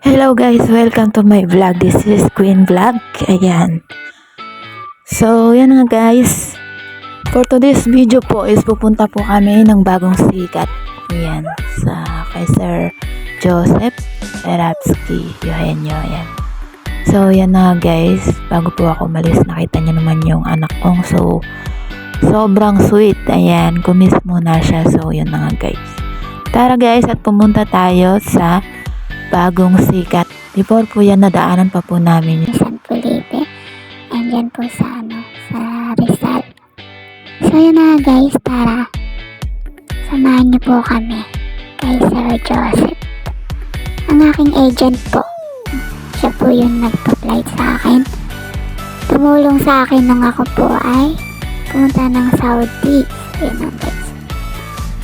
Hello guys, welcome to my vlog. This is Queen Vlog. Ayan. So, yan nga guys. For today's video po is pupunta po kami ng bagong sikat. Ayan. Kay Sir Joseph Eratsky Eugenio. Ayan. So, yan na guys. Bago po ako malis, nakita niyo naman yung anak kong. So, sobrang sweet. Ayan. Kumiss muna siya. So, yun na nga guys. Tara guys, at pumunta tayo sa bagong sikat. Before po yan, nadaanan pa po namin yun. San Felipe. And yan po sa Rizal. So yun na guys, tara. Samahan niyo po kami kay Sir Joseph. Ang aking agent po. Siya po yung nagpa-flight sa akin. Tumulong sa akin nung ako po ay pumunta ng Saudi. Yun na guys.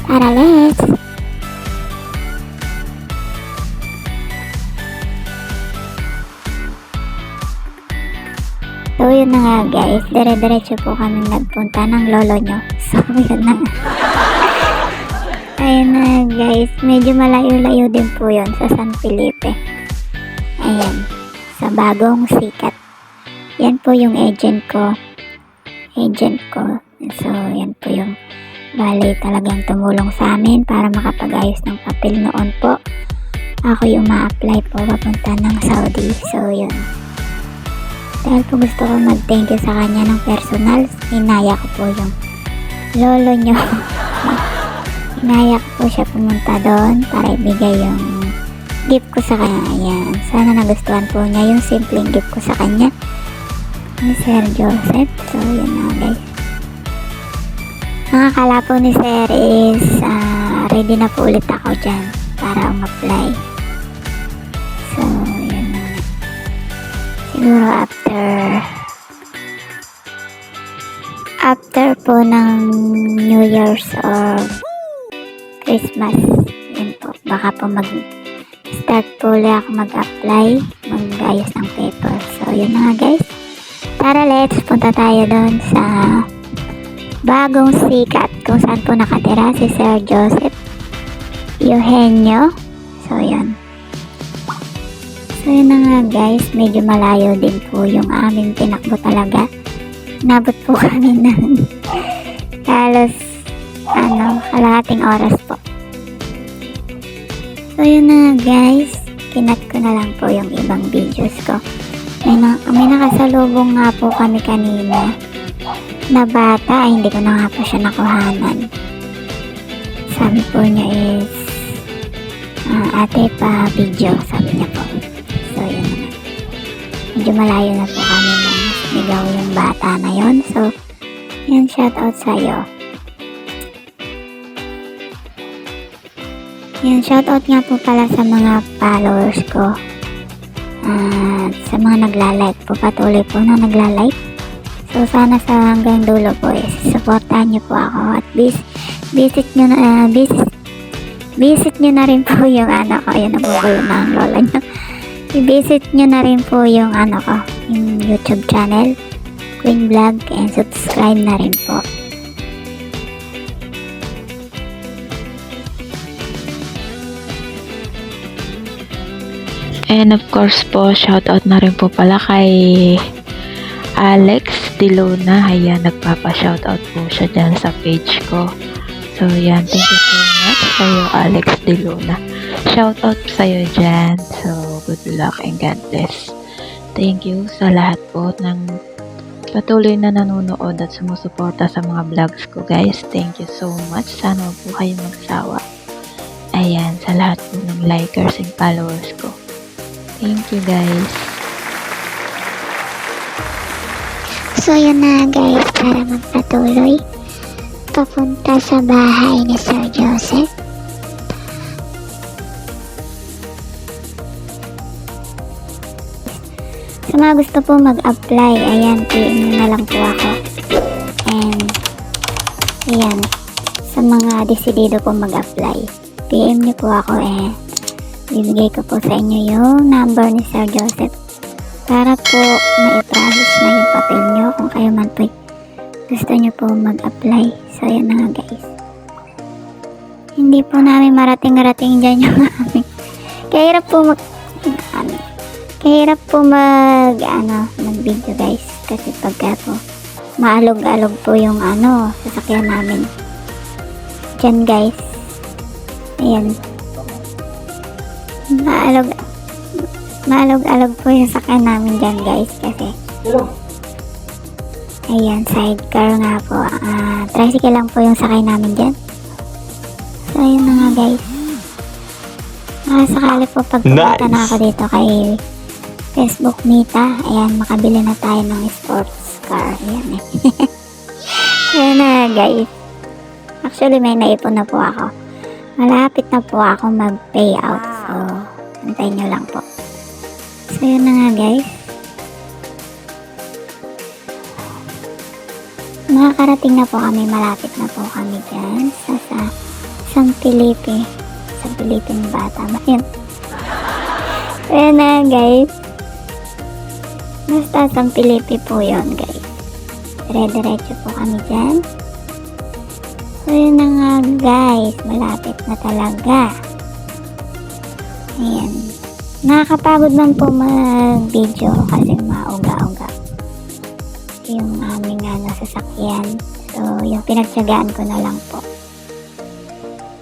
Tara, let's! So yun na nga guys, dire-diretso po kami nagpunta ng lolo nyo. So yun na. Ayun na guys, medyo malayo-layo din po yun sa San Felipe. Ayan, sa bagong sikat. Yan po yung agent ko. So yan po yung bali talagang tumulong sa amin para makapag-ayos ng papel noon po. Ako yung ma-apply po papunta ng Saudi. So yun. Dahil po gusto ko mag-thank you sa kanya ng personal, inaya ko po yung lolo nyo. Inaya ko po siya pumunta doon para ibigay yung gift ko sa kanya. Ayan. Sana nagustuhan po niya yung simpleng gift ko sa kanya. Ni Sir Joseph. So, yun na guys. Ang akala po ni Sir is ready na po ulit ako dyan para mag-apply. So, yun na. Siguro after po ng New Year's or Christmas, yun po, baka po mag-start po ulit ako mag-apply, mag-ayos ng paper. So yun na nga guys, tara let's punta tayo doon sa bagong sikat kung saan po nakatira si Sir Joseph Eugenio. So yun. So yun na nga guys, medyo malayo din po yung aming tinakbo talaga. Nabot po kami ng halos kalahating oras po. So yun na nga guys, kinat ko na lang po yung ibang videos ko. May nakasalubong nga po kami kanina na bata, ay hindi ko na nga po siya nakuhanan. Sabi po niya is ate pa video, sabi niya po. So yun na. Medyo malayo na po kami nung ligaw yung bata na yon. So yun, shout out sa'yo. Yun, shout out nga po pala sa mga followers ko. Sa mga nagla-like po, patuloy po na nagla-like. So sana sa hanggang dulo po is supportahan niyo po ako at visit niyo na rin po yung ko, yung nabubulo na ang lola niyo. I-visit nyo na rin po yung yung YouTube channel, Queen Vlog, and subscribe na rin po. And of course po, shoutout na rin po pala kay Alex De Luna. Ayan, nagpapa-shoutout po siya dyan sa page ko. So yan, thank you so much sa'yo Alex De Luna. Shoutout sa'yo dyan. So, good luck and God bless. Thank you sa lahat po ng patuloy na nanonood at sumusuporta sa mga vlogs ko guys. Thank you so much. Sana po kayo magsawa. Ayan, sa lahat po ng likers and followers ko. Thank you guys. So yun na guys, para magpatuloy papunta sa bahay ni Sir Joseph. Sa mga gusto po mag-apply, ayan, PM nyo na lang po ako. And ayan, sa mga desidido po mag-apply, PM nyo po ako, bibigay ko po sa inyo yung number ni Sir Joseph para po na-i-process na yung papel nyo kung kayo man po gusto nyo po mag-apply. So ayan na nga guys, hindi po namin marating-rating dyan yung aming kaya hirap po Kahirap po mag-video guys. Kasi pagka po, maalog-alog po yung sasakyan namin. Diyan guys. Ayan. Maalog-alog po yung sasakyan namin dyan guys. Kasi, ayan, sidecar nga po. Tricycle lang po yung sakay namin dyan. So, ayun na nga guys. Sakali po pagpunta na ako dito kay Facebook Mita, ayan, makabili na tayo ng sports car. Ayan eh. Ayan na guys. Actually, may naipon na po ako. Malapit na po ako mag-payout. So, antayin nyo lang po. So, yun na nga guys. Nakakarating na po kami. Malapit na po kami dyan sa San Felipe. San Felipe ng bata. Ayun. So, yun na guys. Basta San Felipe po yun guys. Dire-diretso po kami dyan. So yun na nga guys. Malapit na talaga. Ayan. Nakakapagod man po mag-video kasi mauga-uga yung aming sasakyan. So yung pinagtsagaan ko na lang po.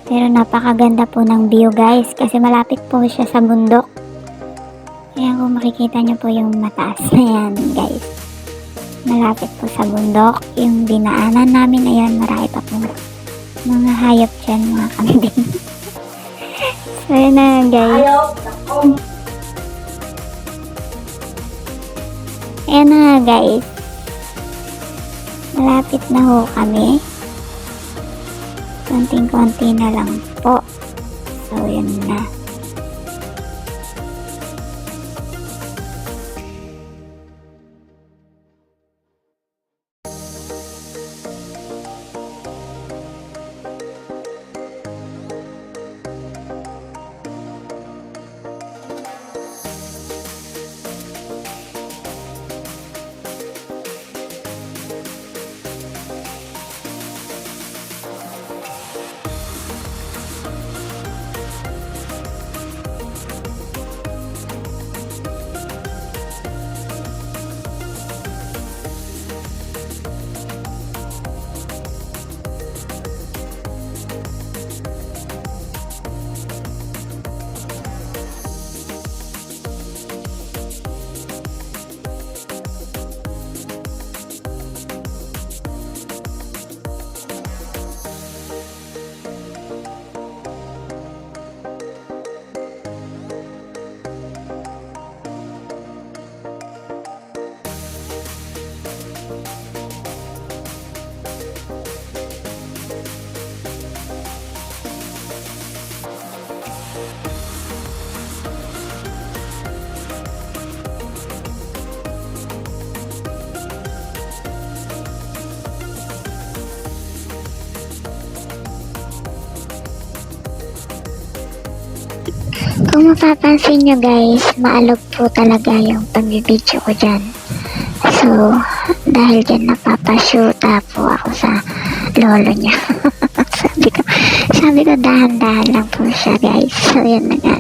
Pero napakaganda po ng view guys. Kasi malapit po siya sa bundok. Ayan, kung makikita nyo po yung mataas na yan, guys. Malapit po sa bundok. Yung dinaanan namin, ayan, marami pa po mga hayop dyan, mga kambing. So, yun na, guys. Ayan na, guys. Malapit na ho kami. Konting-konti na lang po. So, yun na. Kung mapapansin nyo guys, maalog po talaga yung pag-video ko dyan. So, dahil dyan napapashoota po ako sa lolo niya. sabi ko dahan-dahan lang po siya guys. So, yun na nga.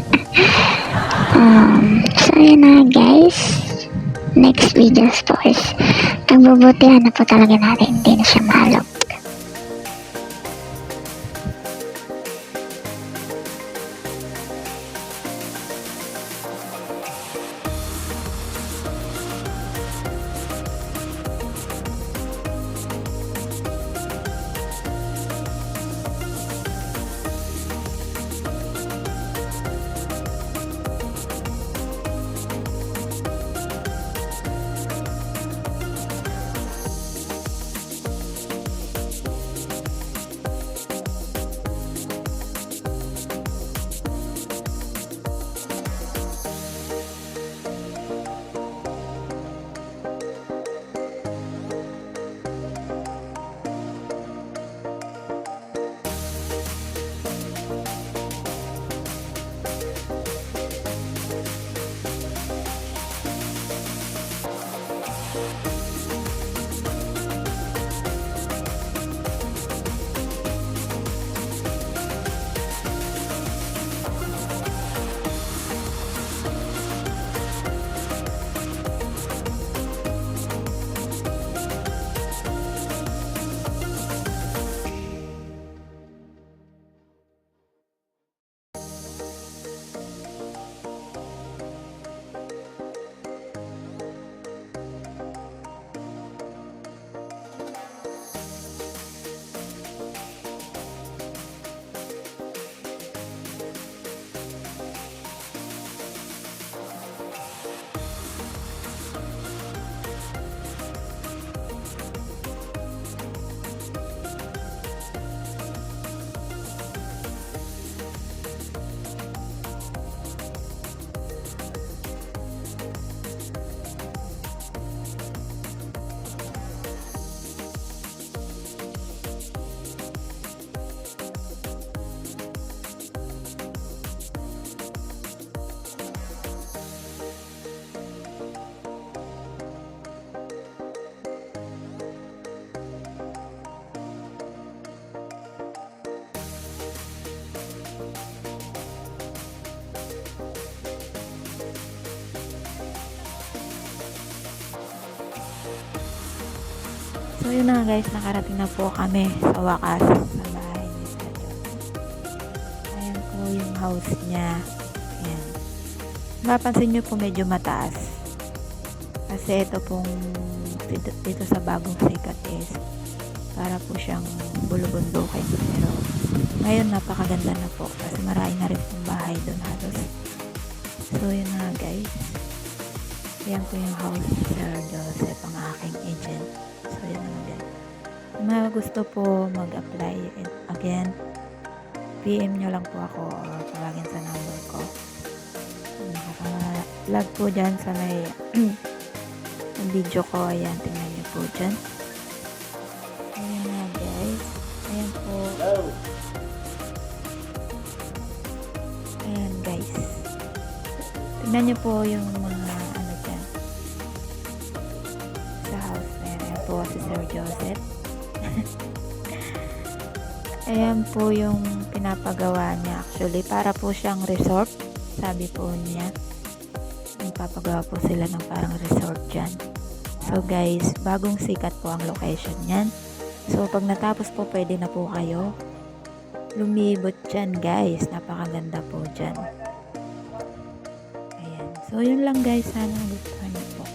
So, yun na guys. Next videos po is pagbubutihan na po talaga natin. Hindi na siya maalog. So yun na guys, nakarating na po kami sa wakas sa bahay ni Sir Joseph. Ayan po yung house niya. Ayan. Mapansin nyo po medyo mataas. Kasi ito pong dito sa bagong sikat is para po siyang bulubundukin. Pero ngayon napakaganda na po kasi marami na rin pong bahay doon halos. So yun na guys. Yan po yung house ni Sir Joseph, ang aking agent. So yun na guys. Kung mga gusto po mag-apply again, PM nyo lang po ako or tawagin sa number ko. Nakaka-vlog po dyan sa may ang video ko. Ayan, tingnan nyo po dyan. Ayan na guys. Ayan po. Ayan guys. Tingnan nyo po yung mga ano dyan sa house na yan. Ayan po si Sir Joseph. Ayan po yung pinapagawa niya. Actually, para po siyang resort. Sabi po niya. Nagpapagawa po sila ng parang resort dyan. So guys, bagong sikat po ang location niyan. So pag natapos po, pwede na po kayo lumibot dyan guys. Napakaganda po dyan. Ayan. So yun lang guys. Sana nagustuhan niyo po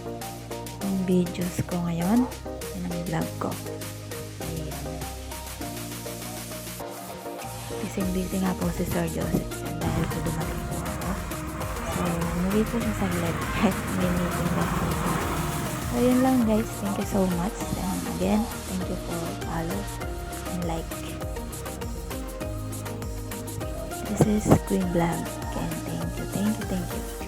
ang videos ko ngayon. Yan ang vlog ko. Ayan. Busy nga po si Sir Joseph. Dahil po dumating po ako. So, umuwi po siya sa vlog. Kahit may meeting na po. So, yun lang guys. Thank you so much. And again, thank you for follow and like. This is Queen Vlog. And thank you.